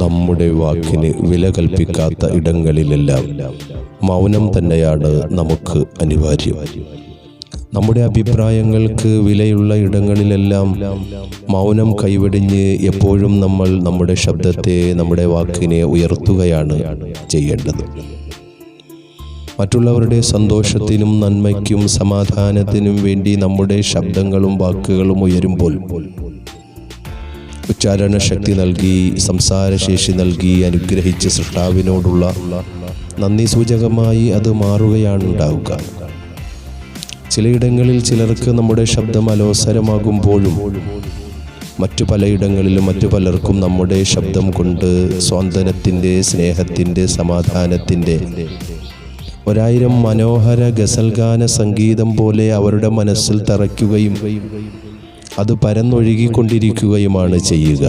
നമ്മുടെ വാക്കിന് വില കൽപ്പിക്കാത്ത ഇടങ്ങളിലെല്ലാം മൗനം തന്നെയാണ് നമുക്ക് അനിവാര്യം. നമ്മുടെ അഭിപ്രായങ്ങൾക്ക് വിലയുള്ള ഇടങ്ങളിലെല്ലാം മൗനം കൈവെടിഞ്ഞ് എപ്പോഴും നമ്മൾ നമ്മുടെ ശബ്ദത്തെ, നമ്മുടെ വാക്കിനെ ഉയർത്തുകയാണ് ചെയ്യേണ്ടത്. മറ്റുള്ളവരുടെ സന്തോഷത്തിനും നന്മയ്ക്കും സമാധാനത്തിനും വേണ്ടി നമ്മുടെ ശബ്ദങ്ങളും വാക്കുകളും ഉയരുമ്പോൾ ഉച്ചാരണ ശക്തി നൽകി, സംസാരശേഷി നൽകി അനുഗ്രഹിച്ച സൃഷ്ടാവിനോടുള്ള നന്ദി സൂചകമായി അത് മാറുകയാണ് ഉണ്ടാവുക. ചിലയിടങ്ങളിൽ ചിലർക്ക് നമ്മുടെ ശബ്ദം അലോസരമാകുമ്പോഴും മറ്റു പലയിടങ്ങളിലും മറ്റു പലർക്കും നമ്മുടെ ശബ്ദം കൊണ്ട് സ്വാന്തനത്തിൻ്റെ, സ്നേഹത്തിൻ്റെ, സമാധാനത്തിൻ്റെ 1000 മനോഹര ഗസൽഗാന സംഗീതം പോലെ അവരുടെ മനസ്സിൽ തറയ്ക്കുകയും അത് പരന്നൊഴുകിക്കൊണ്ടിരിക്കുകയുമാണ് ചെയ്യുക.